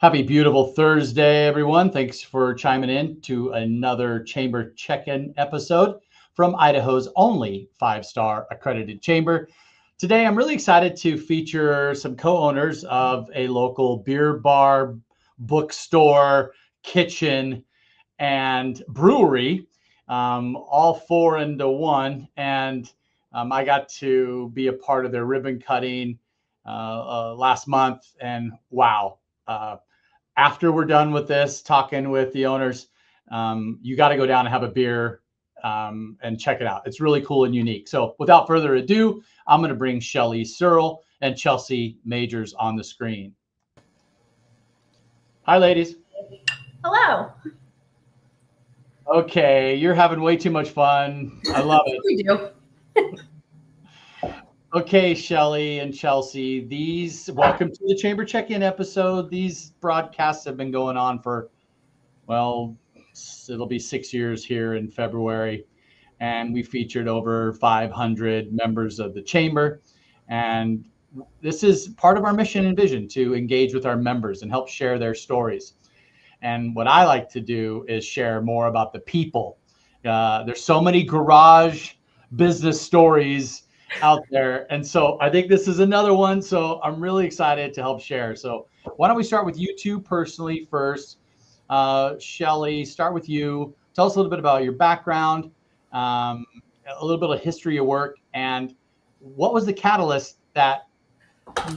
Happy beautiful Thursday, everyone. Thanks for chiming in to another Chamber Check-in episode from Idaho's only 5-star accredited chamber. Today, I'm really excited to feature some co-owners of a local beer bar, bookstore, kitchen, and brewery, all four into one. And I got to be a part of their ribbon cutting last month, and wow. After we're done with this, talking with the owners, you got to go down and have a beer and check it out. It's really cool and unique. So without further ado, I'm going to bring Shelly Searle and Chelsea Majors on the screen. Hi, ladies. Hello. Okay, you're having way too much fun. I love it. We do. Okay, Shelly and Chelsea, welcome to the Chamber Check-In episode. These broadcasts have been going on for, well, it'll be 6 years here in February. And we featured over 500 members of the chamber. And this is part of our mission and vision, to engage with our members and help share their stories. And what I like to do is share more about the people. There's so many garage business stories out there. And so I think this is another one. So I'm really excited to help share. So why don't we start with you two personally first? Shelly, start with you. Tell us a little bit about your background, a little bit of history of work, and what was the catalyst that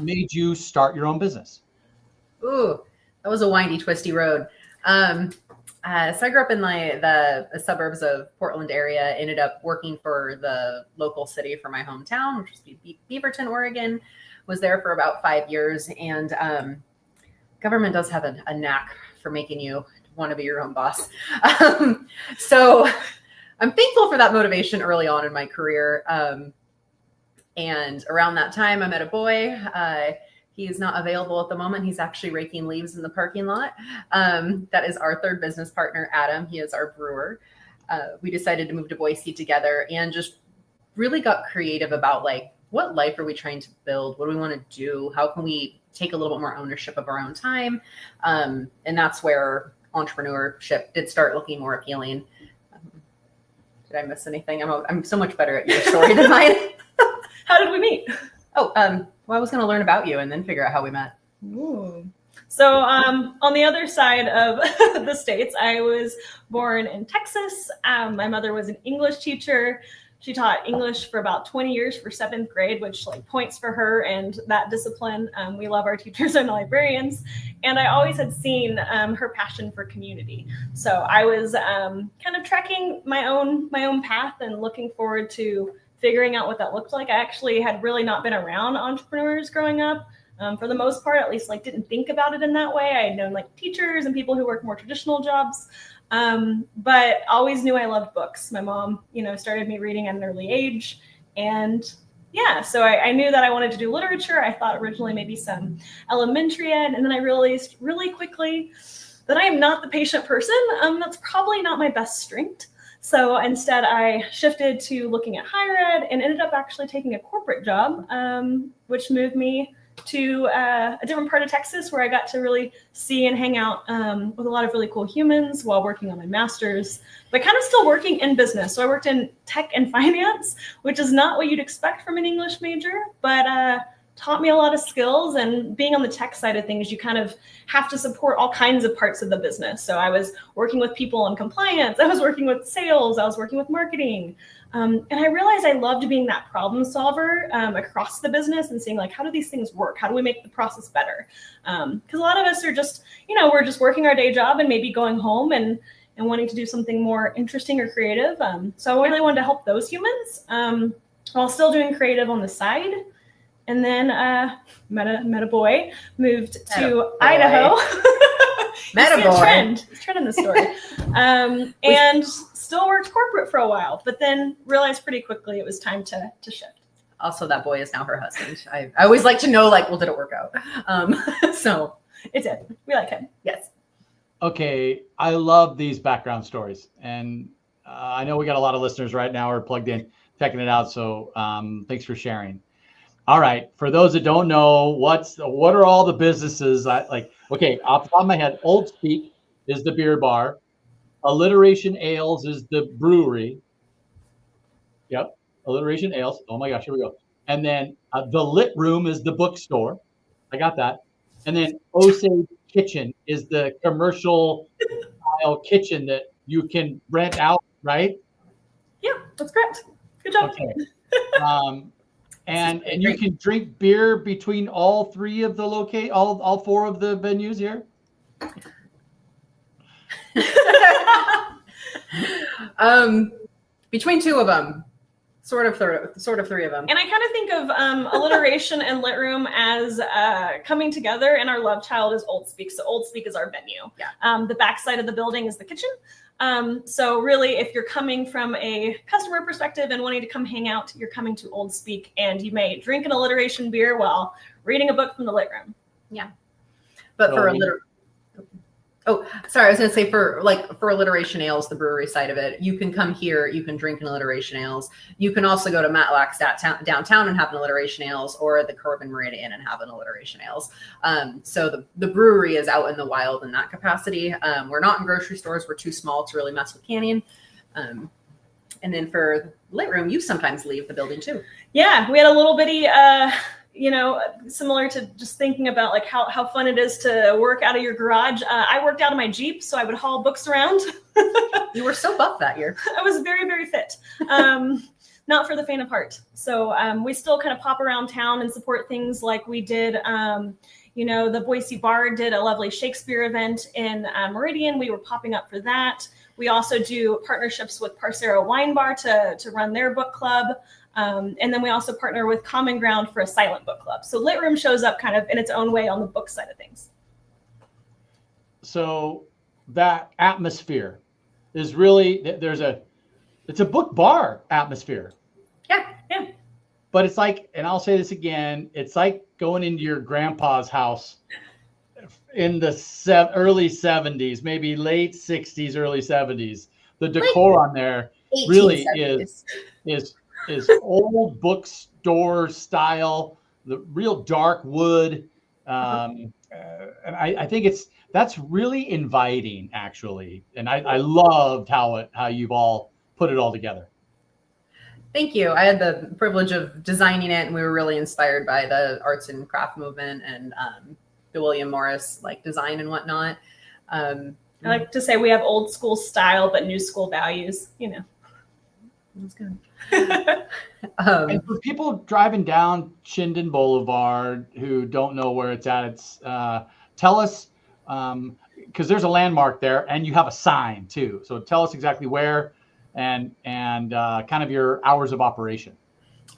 made you start your own business? Ooh, that was a windy, twisty road. So I grew up in the suburbs of Portland area, ended up working for the local city for my hometown, which was Beaverton, Oregon. Was there for about 5 years. And government does have a knack for making you want to be your own boss. So I'm thankful for that motivation early on in my career. And around that time, I met a boy. He is not available at the moment. He's actually raking leaves in the parking lot. That is our third business partner, Adam. He is our brewer. We decided to move to Boise together and just really got creative about what life are we trying to build? What do we want to do? How can we take a little bit more ownership of our own time? And that's where entrepreneurship did start looking more appealing. Did I miss anything? I'm so much better at your story than mine. How did we meet? Oh, well, I was going to learn about you and then figure out how we met. Ooh. So on the other side of the States, I was born in Texas. My mother was an English teacher. She taught English for about 20 years for 7th grade, which points for her and that discipline. We love our teachers and librarians. And I always had seen her passion for community. So I was kind of tracking my own path and looking forward to figuring out what that looked like. I actually had really not been around entrepreneurs growing up. For the most part, at least didn't think about it in that way. I had known teachers and people who work more traditional jobs. But always knew I loved books. My mom, started me reading at an early age. And yeah, so I knew that I wanted to do literature. I thought originally maybe some elementary ed. And then I realized really quickly that I am not the patient person. That's probably not my best strength. So instead, I shifted to looking at higher ed and ended up actually taking a corporate job, which moved me to a different part of Texas where I got to really see and hang out with a lot of really cool humans while working on my master's, but kind of still working in business. So I worked in tech and finance, which is not what you'd expect from an English major, but taught me a lot of skills. And being on the tech side of things, you kind of have to support all kinds of parts of the business. So I was working with people in compliance. I was working with sales. I was working with marketing. And I realized I loved being that problem solver across the business and seeing how do these things work? How do we make the process better? Because a lot of us are just, we're just working our day job and maybe going home and wanting to do something more interesting or creative. So I really wanted to help those humans while still doing creative on the side. And then met a boy, moved to Idaho. Met a boy. Trend in the story. And still worked corporate for a while, but then realized pretty quickly it was time to shift. Also, that boy is now her husband. I always like to know, did it work out? So it did. We like him. Yes. Okay, I love these background stories. And I know we got a lot of listeners right now who are plugged in, checking it out. So thanks for sharing. All right. For those that don't know, what are all the businesses? Okay, off the top of my head, OldSpeak is the beer bar. Alliteration Ales is the brewery. Yep, Alliteration Ales. Oh my gosh, here we go. And then the Lit Room is the bookstore. I got that. And then Osage Kitchen is the commercial style kitchen that you can rent out, right? Yeah, that's correct. Good job. Okay. And you can drink beer between all three of the all four of the venues here. Between two of them, sort of three of them. And I kind of think of alliteration and lit room as coming together, and our love child is OldSpeak. So OldSpeak is our venue. Yeah. The backside of the building is the kitchen. So really, if you're coming from a customer perspective and wanting to come hang out, you're coming to OldSpeak, and you may drink an alliteration beer while reading a book from the lit room. Yeah. But for Oh, sorry. I was going to say for alliteration ales, the brewery side of it, you can come here, you can drink an alliteration ales. You can also go to Matlack's downtown and have an alliteration ales, or the Corbin Marina Inn and have an alliteration ales. So the brewery is out in the wild in that capacity. We're not in grocery stores. We're too small to really mess with canning. And then for lit room, you sometimes leave the building too. Yeah, we had a little bitty, similar to just thinking about like how fun it is to work out of your garage. I worked out of my Jeep, so I would haul books around. You were so buff that year. I was very, very fit. Not for the faint of heart. So we still kind of pop around town and support things like we did. The Boise Bar did a lovely Shakespeare event in Meridian. We were popping up for that. We also do partnerships with Parcero Wine Bar to run their book club. And then we also partner with Common Ground for a silent book club. So Lit Room shows up kind of in its own way on the book side of things. So that atmosphere is really, it's a book bar atmosphere. Yeah. But it's like, and I'll say this again, it's like going into your grandpa's house in the early 70s, maybe late 60s, early 70s. The decor on there really is old bookstore style, the real dark wood. And I think that's really inviting, actually. And I loved how you've all put it all together. Thank you. I had the privilege of designing it, and we were really inspired by the arts and craft movement and the William Morris design and whatnot. I like to say we have old school style, but new school values, That's good. And for people driving down Chinden Boulevard who don't know where it's at, tell us, because there's a landmark there and you have a sign too. So tell us exactly where and kind of your hours of operation.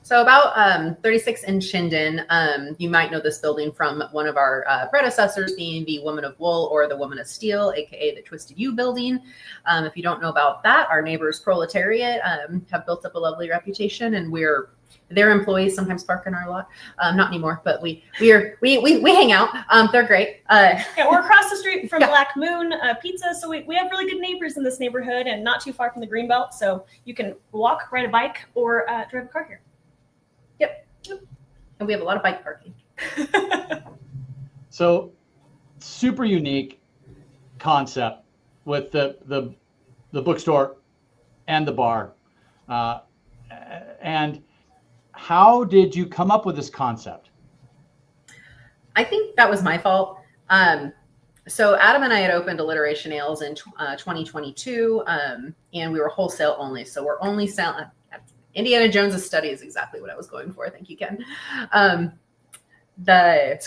So about 36 in Chinden. You might know this building from one of our predecessors being the Woman of Wool or the Woman of Steel, aka the Twisted U building. If you don't know about that, our neighbors Proletariat have built up a lovely reputation, and their employees sometimes park in our lot. Not anymore, but we hang out. They're great. Yeah, we're across the street from Black Moon Pizza, so we have really good neighbors in this neighborhood, and not too far from the Greenbelt. So you can walk, ride a bike, or drive a car here. Yep. And we have a lot of bike parking. So super unique concept with the bookstore and the bar. And how did you come up with this concept? I think that was my fault. So Adam and I had opened Alliteration Ales in 2022, and we were wholesale only. So we're only selling. Indiana Jones's study is exactly what I was going for. Thank you, Ken. So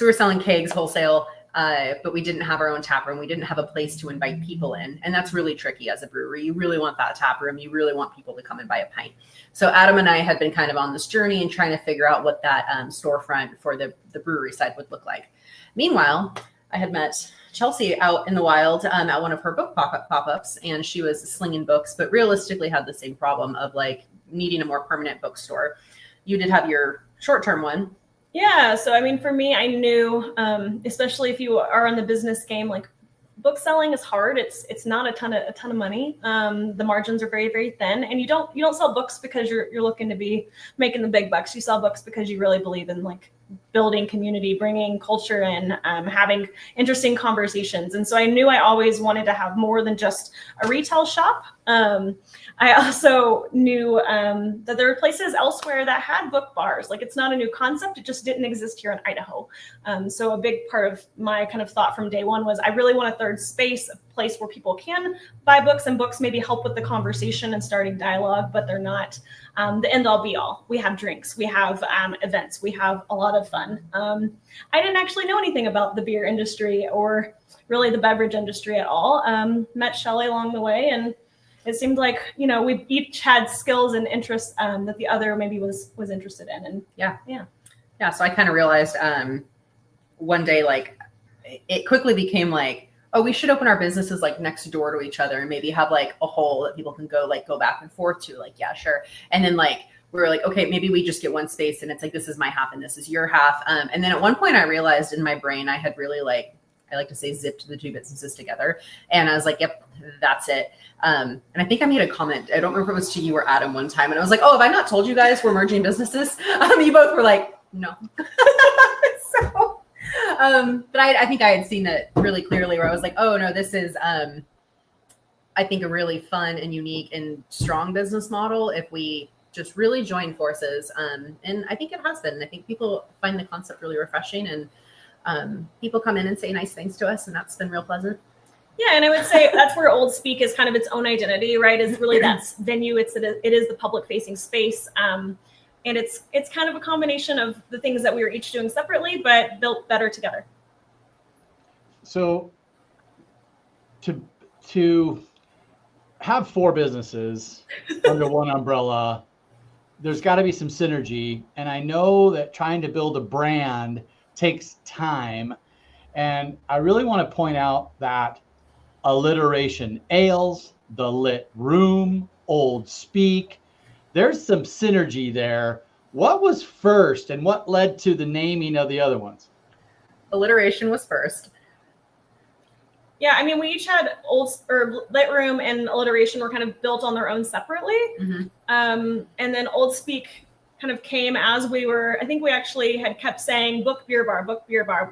we were selling kegs wholesale, but we didn't have our own tap room. We didn't have a place to invite people in. And that's really tricky as a brewery. You really want that tap room. You really want people to come and buy a pint. So Adam and I had been kind of on this journey and trying to figure out what that storefront for the brewery side would look like. Meanwhile, I had met Chelsea out in the wild at one of her book pop-ups, and she was slinging books, but realistically had the same problem of needing a more permanent bookstore. You did have your short-term one. Yeah. So, for me, I knew, especially if you are in the business game, book selling is hard. It's not a ton of money. The margins are very, very thin, and you don't sell books because you're looking to be making the big bucks. You sell books because you really believe in building community, bringing culture in, having interesting conversations. And so I knew I always wanted to have more than just a retail shop. I also knew that there were places elsewhere that had book bars. Like, it's not a new concept. It just didn't exist here in Idaho. So a big part of my kind of thought from day one was I really want a third space, a place where people can buy books, and books maybe help with the conversation and starting dialogue, but they're not the end all be all. We have drinks, we have events, we have a lot of fun. I didn't actually know anything about the beer industry or really the beverage industry at all. Met Shelly along the way, and it seemed like, you know, we each had skills and interests that the other maybe was interested in. And yeah. So I kind of realized one day, like, it quickly became like, oh, we should open our businesses like next door to each other and maybe have like a hole that people can go back and forth to. Like, yeah, sure. And then like, we were like, okay, maybe we just get one space and it's like, this is my half and this is your half. And then at one point I realized in my brain, I had really I like to say zipped the two businesses together. And I was like, yep, that's it. And I think I made a comment. I don't remember if it was to you or Adam one time. And I was like, oh, have I not told you guys we're merging businesses? You both were like, no. So, but I think I had seen it really clearly where I was like, oh no, this is, I think, a really fun and unique and strong business model if we just really join forces. And I think it has been. I think people find the concept really refreshing, and people come in and say nice things to us, and that's been real pleasant. Yeah, and I would say that's where OldSpeak is kind of its own identity, right? Is really that venue. It is the public facing space, and it's kind of a combination of the things that we were each doing separately, but built better together. So to have four businesses under one umbrella, there's got to be some synergy, and I know that trying to build a brand takes time, and I really want to point out that alliteration, ales, the lit room, OldSpeak, there's some synergy there. What was first and what led to the naming of the other ones? Alliteration was first. Yeah, I mean, we each had lit room and alliteration were kind of built on their own separately. Mm-hmm. And then OldSpeak kind of came as we were, I think we actually had kept saying book beer bar.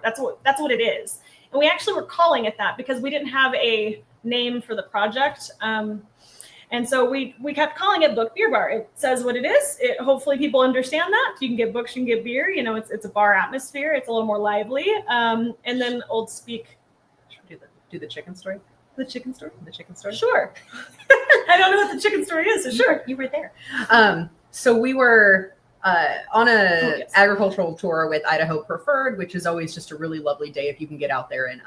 That's what it is. And we actually were calling it that because we didn't have a name for the project. And so we kept calling it Book Beer Bar. It says what it is. Hopefully people understand that. You can get books, you can get beer. You know, it's a bar atmosphere. It's a little more lively. And then OldSpeak. Should we do the chicken story? The chicken story? The chicken story? Sure. I don't know what the chicken story is, so sure. You were there. So we were on a agricultural tour with Idaho Preferred, which is always just a really lovely day if you can get out there and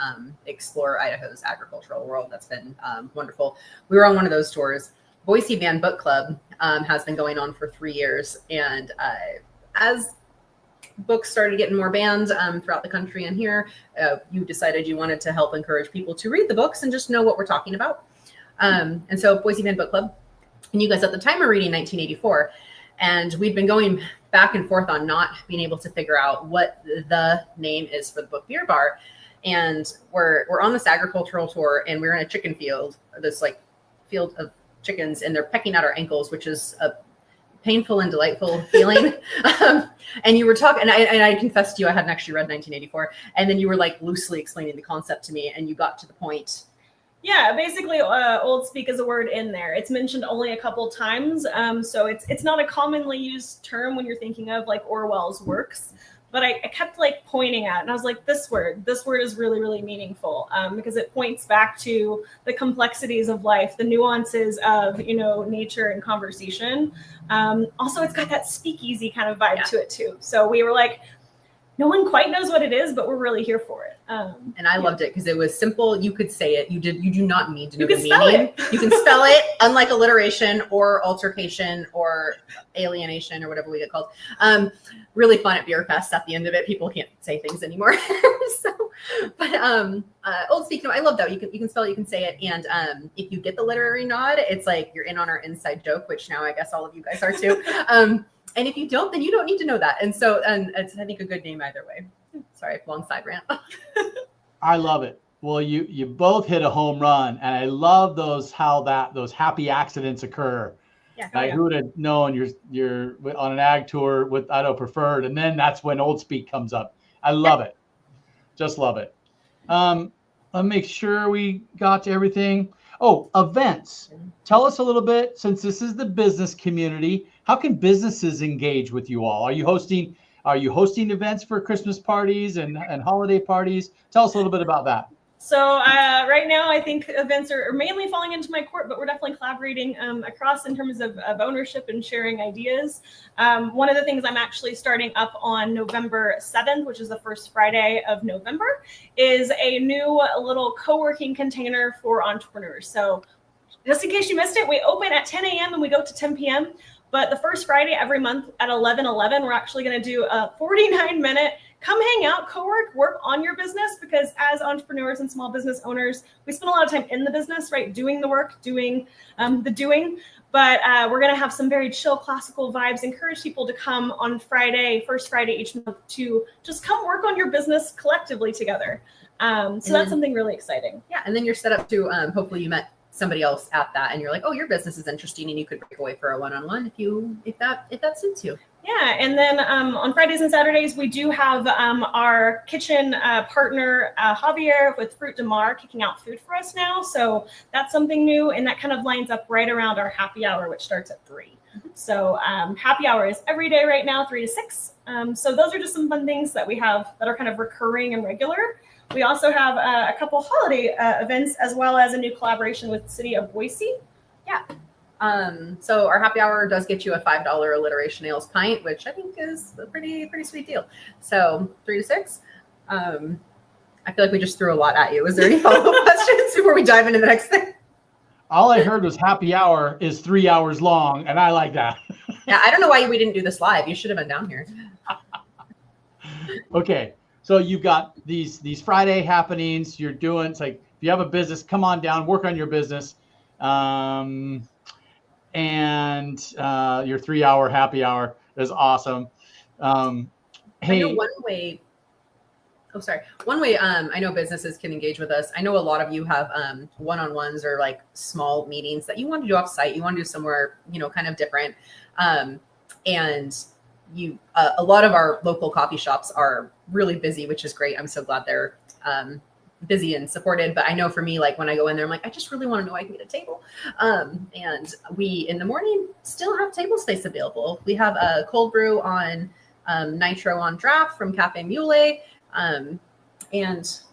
explore Idaho's agricultural world. That's been wonderful. We were on one of those tours. Boise Van Book Club has been going on for 3 years. And as books started getting more banned throughout the country and here, you decided you wanted to help encourage people to read the books and just know what we're talking about. And so Boise Van Book Club, and you guys at the time are reading 1984. And we'd been going back and forth on not being able to figure out what the name is for the Book Beer Bar. And we're on this agricultural tour, and we're in a chicken field, this like field of chickens, and they're pecking at our ankles, which is a painful and delightful feeling. And you were talking, and I confessed to you, I hadn't actually read 1984. And then you were like loosely explaining the concept to me, and you got to the point. Yeah, basically, OldSpeak is a word in there. It's mentioned only a couple times, so it's not a commonly used term when you're thinking of like Orwell's works. But I kept like pointing at it, and I was like, this word is really, really meaningful because it points back to the complexities of life, the nuances of, you know, nature and conversation. Also, it's got that speakeasy kind of vibe to it too. So we were like, no one quite knows what it is, but we're really here for it. And I loved it because it was simple. You could say it. You do not need to know the spell meaning. You can spell it, unlike alliteration or altercation or alienation or whatever we get called. Really fun at Beer Fest. At the end of it, people can't say things anymore. But OldSpeak, no, I love that. You can spell it, you can say it. And if you get the literary nod, it's like you're in on our inside joke, which now I guess all of you guys are too. And if you don't, then you don't need to know that. And so, and it's, I think, a good name either way. Sorry, long side rant. I love it. Well, you both hit a home run, and I love those happy accidents occur. Yeah. Like, who would have known you're on an ag tour with Idaho Preferred, and then that's when OldSpeak comes up. I love it. Just love it. Let me make sure we got to everything. Oh, events. Tell us a little bit, since this is the business community, how can businesses engage with you all? Are you hosting events for Christmas parties and holiday parties? Tell us a little bit about that. So right now, I think events are mainly falling into my court, but we're definitely collaborating across in terms of ownership and sharing ideas. One of the things I'm actually starting up on November 7th, which is the first Friday of November, is a new little co-working container for entrepreneurs. So just in case you missed it, we open at 10 a.m. and we go to 10 p.m. But the first Friday every month at 11:11, we're actually going to do a 49-minute come hang out, work on your business, because as entrepreneurs and small business owners, we spend a lot of time in the business, right? Doing the work, doing the doing. But we're going to have some very chill classical vibes, encourage people to come on first Friday each month, to just come work on your business collectively together. So that's something really exciting. Yeah. And then you're set up to, hopefully you met somebody else at that and you're like, oh, your business is interesting, and you could break away for a one-on-one if that suits you. Yeah, and then on Fridays and Saturdays, we do have our kitchen partner, Javier with Fruit de Mar, kicking out food for us now. So that's something new, and that kind of lines up right around our happy hour, which starts at 3. So happy hour is every day right now, 3 to 6. So those are just some fun things that we have that are kind of recurring and regular. We also have a couple holiday events, as well as a new collaboration with the city of Boise. Yeah. So our happy hour does get you a $5 alliteration ales pint, which I think is a pretty sweet deal. So 3 to 6. I feel like we just threw a lot at you. Is there any follow-up questions before we dive into the next thing? All I heard was happy hour is 3 hours long, and I like that. Yeah, I don't know why we didn't do this live. You should have been down here. Okay, so you've got these Friday happenings. You're doing, it's like, if you have a business, come on down, work on your business. And your 3-hour happy hour is awesome. Hey, I know one way I know businesses can engage with us. I know a lot of you have one-on-ones or like small meetings that you want to do off-site. You want to do somewhere, kind of different. And you, a lot of our local coffee shops are really busy, which is great. I'm so glad they're busy and supported. But I know for me, like when I go in there, I'm like, I just really want to know I can get a table. And we in the morning still have table space available. We have a cold brew on nitro on draft from Cafe Mule. And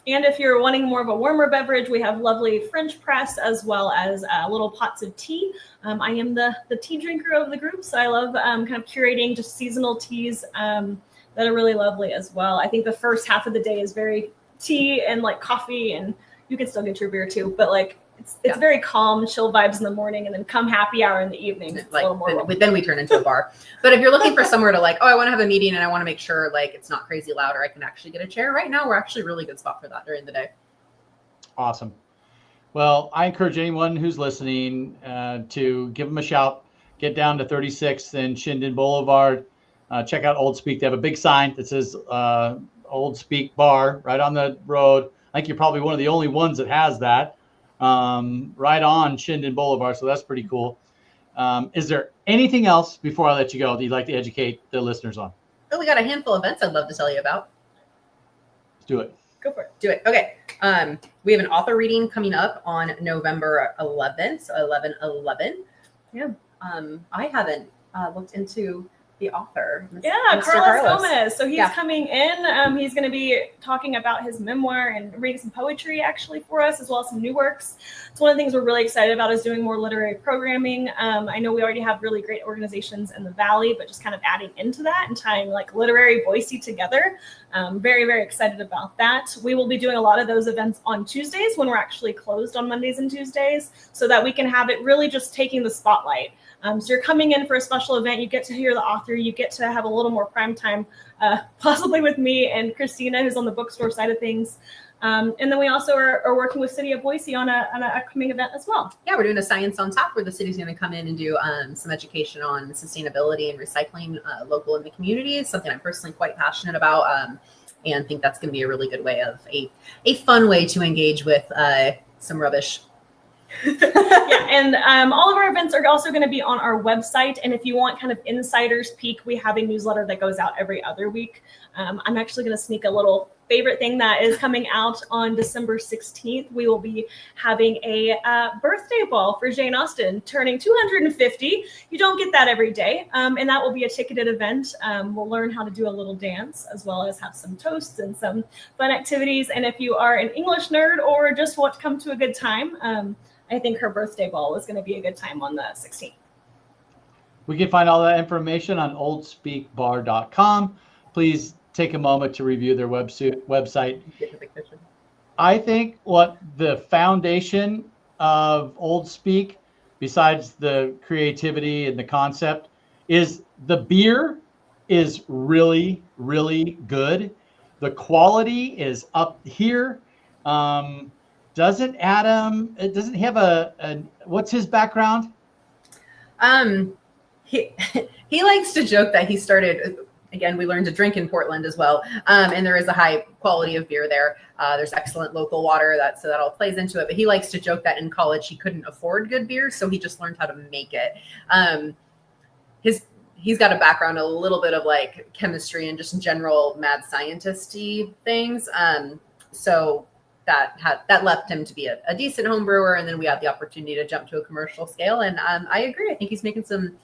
if you're wanting more of a warmer beverage, we have lovely French press, as well as little pots of tea. I am the tea drinker of the group, so I love kind of curating just seasonal teas that are really lovely as well. I think the first half of the day is very tea and like coffee, and you can still get your beer too, but like it's very calm, chill vibes in the morning, and then come happy hour in the evening. It's like, a little more then we turn into a bar. But if you're looking for somewhere to like, oh, I want to have a meeting and I want to make sure like it's not crazy loud, or I can actually get a chair, right now we're actually a really good spot for that during the day. Awesome. Well, I encourage anyone who's listening to give them a shout. Get down to 36th and Shinden Boulevard. Check out OldSpeak. They have a big sign that says OldSpeak Bar right on the road. I think you're probably one of the only ones that has that right on Shinden Boulevard. So that's pretty cool. Is there anything else before I let you go that you'd like to educate the listeners on? Oh, we got a handful of events I'd love to tell you about. Let's do it. Go for it. Do it. Okay. We have an author reading coming up on November 11th. So 11/11. Yeah. I haven't looked into the author. Mr. Carlos Gomez. So he's coming in. He's going to be talking about his memoir and reading some poetry actually for us, as well as some new works. It's one of the things we're really excited about, is doing more literary programming. I know we already have really great organizations in the Valley, but just kind of adding into that and tying like literary Boise together. Very, very excited about that. We will be doing a lot of those events on Tuesdays, when we're actually closed on Mondays and Tuesdays, so that we can have it really just taking the spotlight. So you're coming in for a special event, you get to hear the author, you get to have a little more prime time, possibly with me and Christina, who's on the bookstore side of things. And then we also are working with City of Boise on an upcoming event as well. Yeah, we're doing a Science on Tap, where the city's going to come in and do some education on sustainability and recycling local in the community. It's something I'm personally quite passionate about, and think that's going to be a really good way of a fun way to engage with some rubbish Yeah, and all of our events are also going to be on our website. And if you want kind of insider's peek, we have a newsletter that goes out every other week. I'm actually going to sneak a little favorite thing that is coming out on December 16th. We will be having a birthday ball for Jane Austen, turning 250. You don't get that every day. And that will be a ticketed event. We'll learn how to do a little dance, as well as have some toasts and some fun activities. And if you are an English nerd or just want to come to a good time, I think her birthday ball is going to be a good time on the 16th. We can find all that information on oldspeakbar.com. Please take a moment to review their website. I think what the foundation of OldSpeak, besides the creativity and the concept, is the beer is really, really good. The quality is up here. Doesn't Adam, it doesn't have a what's his background? He likes to joke that he started, again, we learned to drink in Portland as well. And there is a high quality of beer there. There's excellent local water, so that all plays into it. But he likes to joke that in college he couldn't afford good beer, so he just learned how to make it. He's got a background, a little bit of like chemistry and just general mad scientist-y things. So that left him to be a decent home brewer. And then we had the opportunity to jump to a commercial scale. And I agree. I think he's making some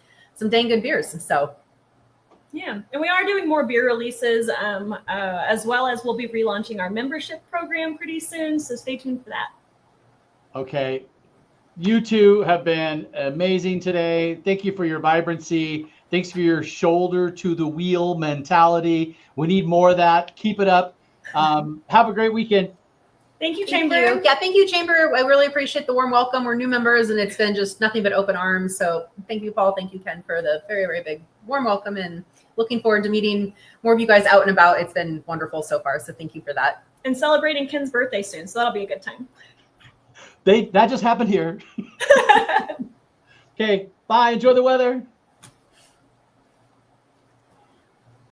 dang good beers. So yeah, and we are doing more beer releases, as well as we'll be relaunching our membership program pretty soon. So stay tuned for that. Okay. You two have been amazing today. Thank you for your vibrancy. Thanks for your shoulder to the wheel mentality. We need more of that. Keep it up. Have a great weekend. Thank you, Chamber. Thank you. Yeah, thank you, Chamber. I really appreciate the warm welcome. We're new members, and it's been just nothing but open arms. So thank you, Paul. Thank you, Ken, for the very, very big warm welcome, and looking forward to meeting more of you guys out and about. It's been wonderful so far. So thank you for that. And celebrating Ken's birthday soon. So that'll be a good time. That just happened here. Okay, bye. Enjoy the weather.